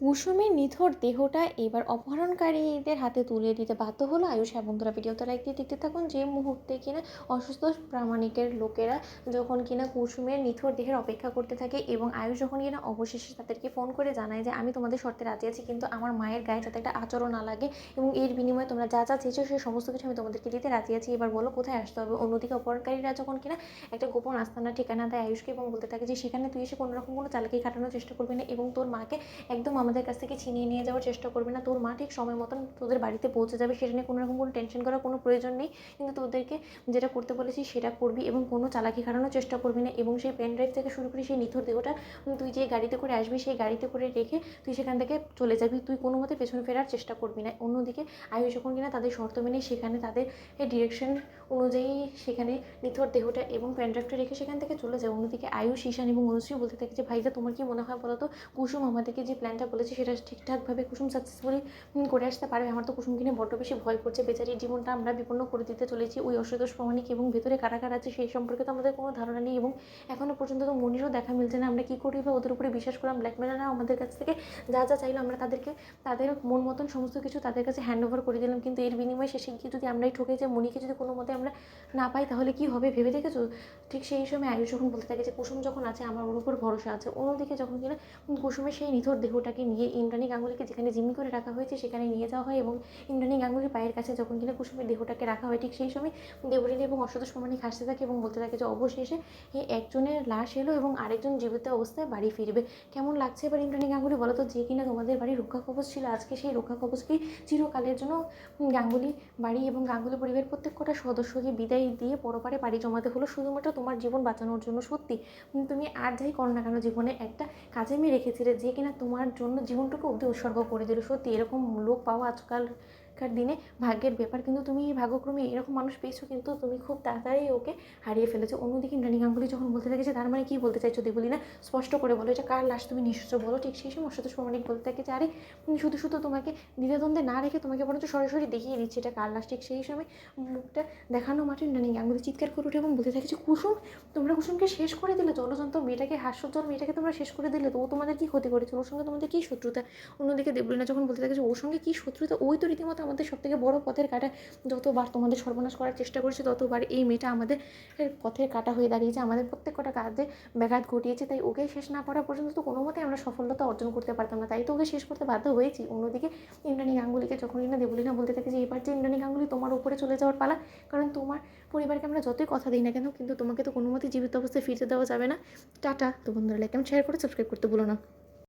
কুসুমের নিথর দেহটা এবার অপহরণকারীদের হাতে তুলে দিতে বাধ্য হলো আয়ুষ। হ্যাঁ বন্ধুরা, ভিডিওতে লাইক দিয়ে দেখতে থাকুন। যে মুহূর্তে কিনা অসুস্থ প্রামাণিকের লোকেরা যখন কিনা কুসুমের নিথর দেহের অপেক্ষা করতে থাকে এবং আয়ুষ যখন কিনা অবশেষে তাদেরকে ফোন করে জানায় যে আমি তোমাদের শর্তে রাজি আছি, কিন্তু আমার মায়ের গায়ে যাতে একটা আচরণ না লাগে এবং এর বিনিময়ে তোমরা যা যা চেয়েছো সেই সমস্ত কিছু আমি তোমাদেরকে দিতে রাজি আছি, এবার বলো কোথায় আসতে হবে। অন্যদিকে অপহরণকারীরা যখন কিনা একটা গোপন আস্তানার ঠিকানা দেয় আয়ুষকে এবং বলতে থাকে যে সেখানে তুই এসে কোনোরকম কোনো চালাকি খাটানোর চেষ্টা করবি না এবং তোর মাকে একদম আমাদের কাছ থেকে ছিনিয়ে নিয়ে যাওয়ার চেষ্টা করবে না। তোর মা ঠিক সময় মতন তোদের বাড়িতে পৌঁছে যাবে, সেটা নিয়ে কোনো রকম কোনো টেনশন করার কোনো প্রয়োজন নেই। কিন্তু তোদেরকে যেটা করতে বলেছি সেটা করবি এবং কোনো চালাকি খাটানোর চেষ্টা করবি না। এবং সেই পেন ড্রাইভ থেকে শুরু করে সেই নিথর দেহটা তুই যে গাড়িতে করে আসবি সেই গাড়িতে করে রেখে তুই সেখান থেকে চলে যাবি, তুই কোনো মতে পেছনে ফেরার চেষ্টা করবি না। অন্যদিকে আয়ুষ যখন কিনা তাদের শর্ত মেনে সেখানে তাদের ডিরেকশন অনুযায়ী সেখানে নিথর দেহটা এবং পেন ড্রাইভটা রেখে সেখান থেকে চলে যায়। অন্যদিকে আয়ুষ, ঈশান এবং অনুশ্রী বলতে থাকে যে ভাইরা তোমার কি মনে হয় বলো তো, কুসুম আমাদেরকে যে প্ল্যানটা বলেছে সেটা ঠিকঠাকভাবে কুসুম সাকসেসফুলি করে আসতে পারবে? আমার তো কুসুমকে নিয়ে বড্ড বেশি ভয় করছে, বেচারির জীবনটা আমরা বিপন্ন করে দিতে চলেছি। ওই অসুতোষ প্রমাণিক এবং ভেতরে কারা কারা আছে সেই সম্পর্কে তো আমাদের কোনো ধারণা নেই এবং এখনও পর্যন্ত তো মনিরও দেখা মিলছে না। আমরা কী করি বা ওদের উপরে বিশ্বাস করলাম, ব্ল্যাকমেলাররা আমাদের কাছ থেকে যা যা চাইলো আমরা তাদেরকে তাদের মন মতন সমস্ত কিছু তাদের কাছে হ্যান্ড ওভার করে দিলাম, কিন্তু এর বিনিময়ে শেষে গিয়ে যদি আমরাই ঠকে যে মনিকে যদি কোনো মতে আমরা না পাই তাহলে কি হবে ভেবে দেখেছো? ঠিক সেই সময় আয়ুষ যখন বলতে থাকে যে কুসুম যখন আছে আমার ওর উপর ভরসা আছে। অন্যদিকে যখন কিনা কুসুমের সেই নিথর দেহটাকে নিয়ে ইন্দ্রাণী গাঙ্গুলিকে যেখানে জিম্মি করে রাখা হয়েছে সেখানে নিয়ে যাওয়া হয় এবং ইন্দ্রাণী গাঙ্গুলির পায়ের কাছে যখন কিনা কুসুমের দেহটাকে রাখা হয়, ঠিক সেই সময় দেবরিনী এবং অসুতোষ প্রমাণিক হাসতে থাকে এবং বলতে থাকে যে অবশেষে একজনের লাশ এলো এবং আরেকজন জীবিত অবস্থায় বাড়ি ফিরবে। কেমন লাগছে এবার ইন্দ্রাণী গাঙ্গুলি বলো তো? যে কিনা তোমাদের বাড়ির রক্ষা কবচ ছিল, আজকে সেই রক্ষা কবচকেই চিরকালের জন্য গাঙ্গুলি বাড়ি এবং গাঙ্গুলি পরিবারের প্রত্যেক কটা সদস্যকে বিদায় দিয়ে পরপারে বাড়ি জমাতে হলো শুধুমাত্র তোমার জীবন বাঁচানোর জন্য। সত্যি তুমি আর যাই করো না কেন জীবনে একটা কাজে আমি রেখেছিলে যে কিনা তোমার জন্য জীবনটুকু অবধি উৎসর্গ করে দিল। সত্যি এরকম লোক পাওয়া আজকালকার দিনে ভাগ্যের ব্যাপার, কিন্তু তুমি ভাগ্যক্রমে এরকম মানুষ পেয়েছো, কিন্তু তুমি খুব তাড়াতাড়ি ওকে হারিয়ে ফেলেছো। অন্যদিকে ইন্দ্রাণী গাঙ্গুলি যখন বলতে থাকে যে তার মানে কী বলতে চাইছো দেবলীনা, স্পষ্ট করে বলো এটা কার লাশ, তুমি নিশ্চয় বলো। ঠিক সেই সময় অসুতোষ প্রমাণিক বলতে থাকে যে আরে শুধু শুধু তোমাকে দ্বিধাদ্বন্দ্বে না রেখে তোমাকে বরঞ্চ সরাসরি দেখিয়ে দিচ্ছে এটা কার লাশ। ঠিক সেই সময় মুখটা দেখানো মাত্র ইন্দ্রাণী গাঙ্গুলি চিৎকার করে উঠে এবং বলতে থাকে যে কুসুম, তোমরা কুসুমকে শেষ করে দিলে, জলজন্ত মেয়েটাকে, হাস্যোজ্জ্বল মেয়েটাকে তোমরা শেষ করে দিলে। তো ও তোমাদের কী ক্ষতি করেছে? ওর সঙ্গে তোমাদের কী শত্রুতা? অন্যদিকে দেবলীনা যখন বলতে থাকে যে ওর সঙ্গে কী শত্রুতা, ওই তো রীতিমতো আমাদের সবথেকে বড় পথের কাঁটা। যতবার তোমাদের সর্বনাশ করার চেষ্টা করেছে ততবার এই মেয়েটা আমাদের পথের কাঁটা হয়ে দাঁড়িয়েছে, আমাদের প্রত্যেক কটা কাজে ব্যাঘাত ঘটিয়েছে। তাই ওকে শেষ না করা পর্যন্ত তো কোনো মতে আমরা সফলতা অর্জন করতে পারতাম না, তাই তো ওকে শেষ করতে বাধ্য হয়েছি। অন্যদিকে ইন্দ্রাণী গাঙ্গুলিকে যখন কিনা দেবলীনা বলতে থাকে যে এবার যে ইন্দ্রাণী গাঙ্গুলি তোমার উপরে চলে যাওয়ার পালা, কারণ তোমার পরিবারকে আমরা যতই কথা দিই না কেন কিন্তু তোমাকে তো কোনো মতে জীবিত অবস্থায় ফিরতে দেওয়া যাবে না। টাটা। তো বন্ধুরা লাইক এবং শেয়ার করে সাবস্ক্রাইব করতে ভুলো না।